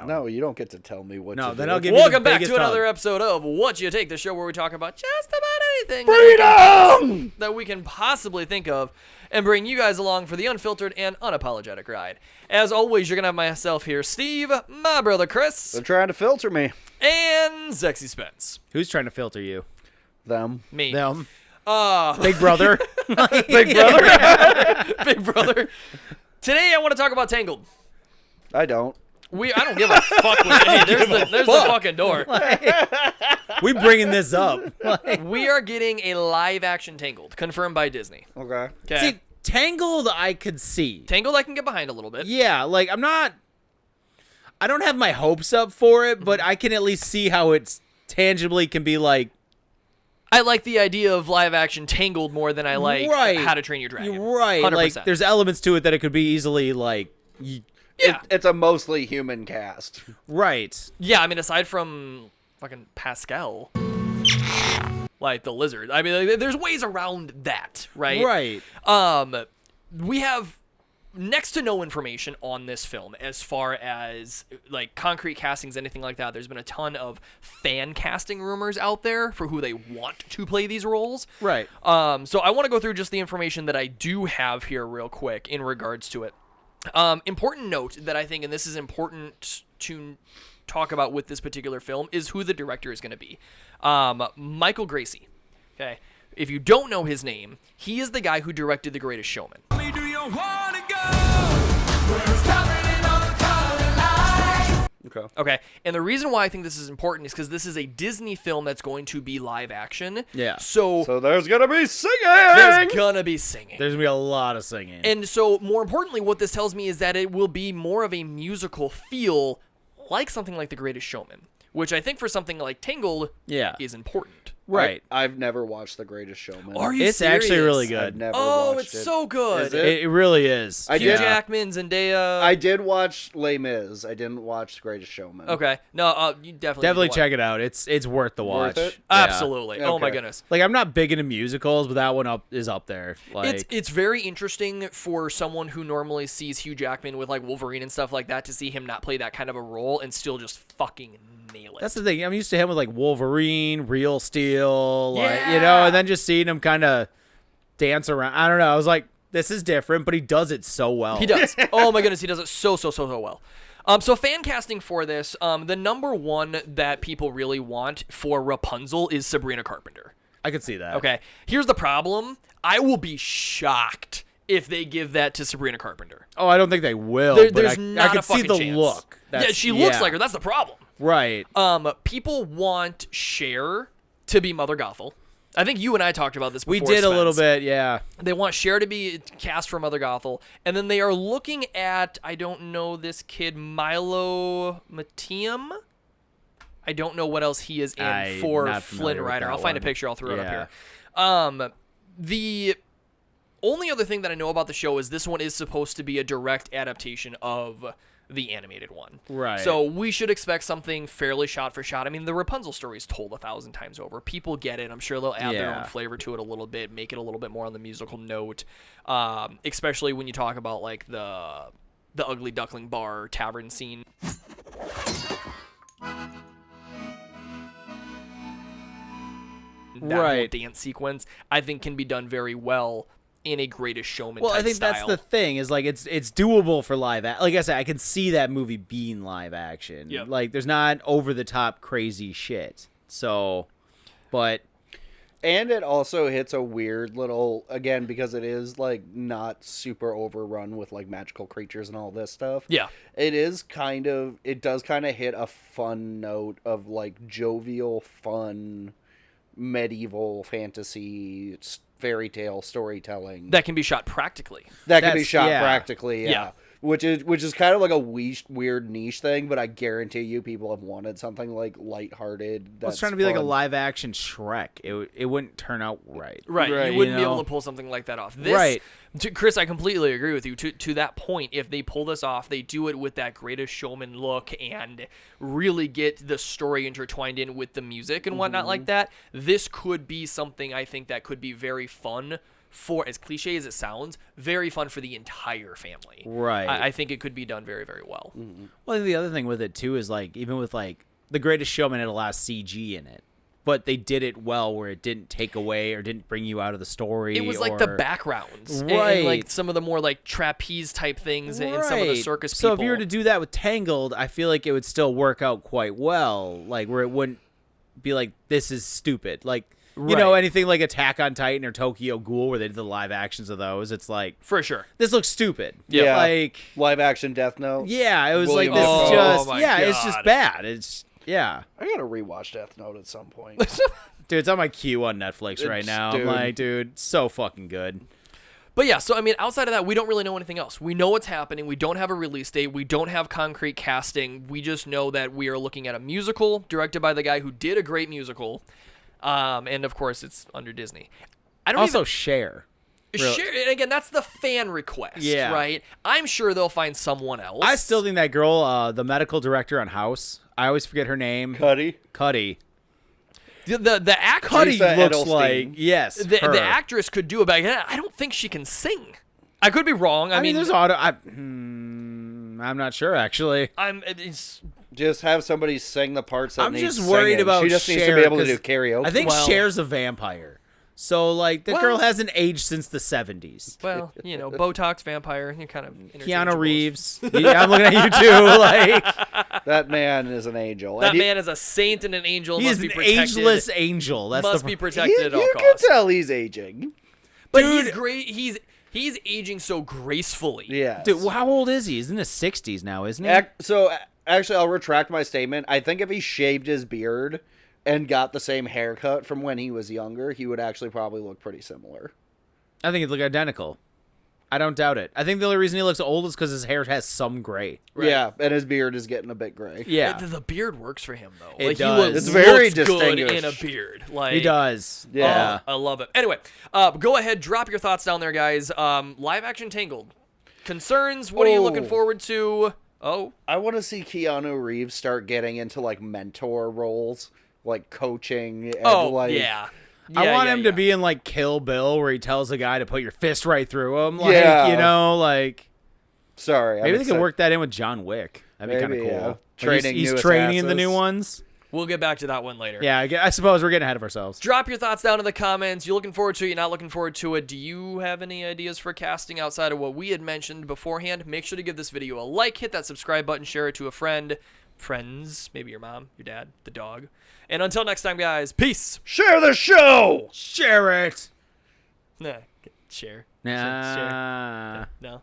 now. No, you don't get to tell me what to do. Then I'll give you Welcome the back biggest to another hug. episode of What You Take, the show where we talk about just about anything Freedom! that we can possibly think of and bring you guys along for the unfiltered and unapologetic ride. As always, you're going to have myself here, Steve, my brother Chris, They're trying to filter me. and Sexy Spence. Who's trying to filter you? Them. Me. Them. Uh, Big brother. Big brother. Big brother. Today I want to talk about Tangled. I don't. I don't give a fuck. Hey, there's the fucking door. We bringing this up. We are getting a live-action Tangled, confirmed by Disney. Okay. Okay. See, Tangled I could see. Tangled I can get behind a little bit. Yeah, like I don't have my hopes up for it, but I can at least see how it's tangibly can be like. I like the idea of live-action Tangled more than I like Right. How to Train Your Dragon. You're right. 100%. Like there's elements to it that it could be easily like. Yeah. It's a mostly human cast. Right. Yeah, I mean, aside from fucking Pascal, like the lizard. I mean, like, there's ways around that, right? Right. We have next to no information on this film as far as like concrete castings, anything like that. There's been a ton of fan casting rumors out there for who they want to play these roles. Right. So I want to go through just the information that I do have here real quick in regards to it. Important note that I think, and this is important to talk about with this particular film, is who the director is going to be. Michael Gracie. Okay. If you don't know his name, he is the guy who directed The Greatest Showman. Okay. And the reason why I think this is important is because this is a Disney film that's going to be live action. Yeah. So there's gonna be singing. There's gonna be singing. There's gonna be a lot of singing. And so, more importantly, what this tells me is that it will be more of a musical feel, like something like The Greatest Showman, which I think for something like Tangled is important. Right. I've never watched The Greatest Showman. Are you It's serious? actually really I've good. never Oh, watched it's it. so good. Is it? It really is. I Hugh did. Jackman, Zendaya. I did watch Les Mis. I didn't watch The Greatest Showman. Okay. No, you definitely need to check it out. It's worth the watch. Worth it? Yeah. Absolutely. Oh my Okay. goodness. Like I'm not big into musicals, but that one is up there. Like It's very interesting for someone who normally sees Hugh Jackman with like Wolverine and stuff like that to see him not play that kind of a role and still just fucking nail it. that's the thing. I'm used to him with like Wolverine, Real Steel, like Yeah. and then just seeing him kind of dance around. I don't know. I was like, this is different, but he does it so well. He does. Oh my goodness, he does it so well. So fan casting for this, the number one that people really want for Rapunzel is Sabrina Carpenter. I could see that. Okay, here's the problem. I will be shocked if they give that to Sabrina Carpenter. Oh, I don't think they will. but There's I not could a see fucking the chance. look. Yeah, she looks like her. That's the problem. Right. People want Cher to be Mother Gothel. I think you and I talked about this before. We did a little Spence. bit, yeah. They want Cher to be cast for Mother Gothel, and then they are looking at, I don't know this kid, Milo Matiam. I don't know what else he is in I'm for not Flynn familiar with Rider. that I'll find a one. picture. I'll throw it Yeah. up here. The only other thing that I know about the show is this one is supposed to be a direct adaptation of the animated one. Right. So we should expect something fairly shot for shot. I mean, the Rapunzel story is told 1,000 times over. People get it. I'm sure they'll add their own flavor to it a little bit, make it a little bit more on the musical note, especially when you talk about like the Ugly Duckling Bar tavern scene. That whole dance sequence, I think, can be done very well in a Greatest Showman Well, type I think style. that's the thing is like it's doable for live. Like I said, I can see that movie being live action. Yep. Like there's not over the top crazy shit. So, but And it also hits a weird little, again, because it is like not super overrun with like magical creatures and all this stuff. Yeah. It does kind of hit a fun note of like jovial, fun, medieval fantasy fairy tale storytelling That can be shot practically. that can be That's- shot yeah. practically. Yeah. Which is kind of like a weird niche thing, but I guarantee you people have wanted something like lighthearted. I was That's trying to be like a fun. live action Shrek. It wouldn't turn out right. Right. Right, You wouldn't you be know? able to pull something like that off. This, Right. Chris, I completely agree with you. To that point, if they pull this off, they do it with that Greatest Showman look and really get the story intertwined in with the music and whatnot like that. This could be something I think that could be very fun for, as cliche as it sounds, very fun for the entire family. Right. I think it could be done very, very well. Well, the other thing with it too is like even with like The Greatest Showman had a lot of CG in it, but they did it well where it didn't take away or didn't bring you out of the story. It was like the backgrounds, Right. and like some of the more like trapeze type things, and some of the circus people. So if you were to do that with Tangled, I feel like it would still work out quite well, like where it wouldn't be like this is stupid, like. You know, Right. anything like Attack on Titan or Tokyo Ghoul where they did the live actions of those, it's like, for sure. this looks stupid. Yeah. Like, Live action Death Note. yeah, it was William like, this Dafoe. is just, Oh my it's just God. bad. It's, yeah. I gotta rewatch Death Note at some point. Dude, it's on my queue on Netflix right now. dude. I'm like, dude, so fucking good. But yeah, so I mean, outside of that, we don't really know anything else. We know what's happening. We don't have a release date. We don't have concrete casting. We just know that we are looking at a musical directed by the guy who did a great musical. And of course, it's under Disney. I don't Also, even Cher. Sure, and again, that's the fan request, Yeah. right? I'm sure they'll find someone else. I still think that girl, the medical director on House, I always forget her name. Cuddy. Cuddy. the actress, Cuddy Lisa looks Edelstein. like, yes, her. the actress could do it, but I don't think she can sing. I could be wrong. I mean, there's I'm not sure, actually. It's Just have somebody sing the parts that I'm needs just worried singing. about She just needs to Cher, be able to do 'cause karaoke. I think Well- Cher's a vampire. So, like, the girl hasn't aged since the 70s. well, Botox vampire. You kind of Keanu Reeves. Yeah, I'm looking at you, too. Like, that man is an angel. That And man is a saint and an angel. he Must is be an protected. ageless angel. That's Must the be you, protected at all you can costs. tell he's aging. But Dude. he's great. He's aging so gracefully. Yes. Dude, well, how old is he? He's in his 60s now, isn't he? Actually, I'll retract my statement. I think if he shaved his beard and got the same haircut from when he was younger, he would actually probably look pretty similar. I think he'd look identical. I don't doubt it. I think the only reason he looks old is because his hair has some gray. Right. Yeah, and his beard is getting a bit gray. Yeah, The beard works for him though. It Like does. he It's very looks good in a distinguished. beard. Like he does. Yeah. I love it. Anyway, go ahead, drop your thoughts down there, guys. Live action Tangled. Concerns? What are you looking Oh. forward to? Oh, I want to see Keanu Reeves start getting into like mentor roles, like coaching. And, yeah. I Yeah, want yeah, him yeah. to be in like Kill Bill, where he tells a guy to put your fist right through him. Like, Yeah. you know, like Sorry, maybe they could work that in with John Wick. That'd be kind of Maybe, cool. yeah. Like, Training he's new training the new assassins. ones. We'll get back to that one later. Yeah, I suppose we're getting ahead of ourselves. Drop your thoughts down in the comments. You looking forward to it? You're not looking forward to it? Do you have any ideas for casting outside of what we had mentioned beforehand? Make sure to give this video a like, hit that subscribe button, share it to a friend, friends, maybe your mom, your dad, the dog. And until next time, guys, peace. Share the show. Share it. Nah, share. Nah. Share. No.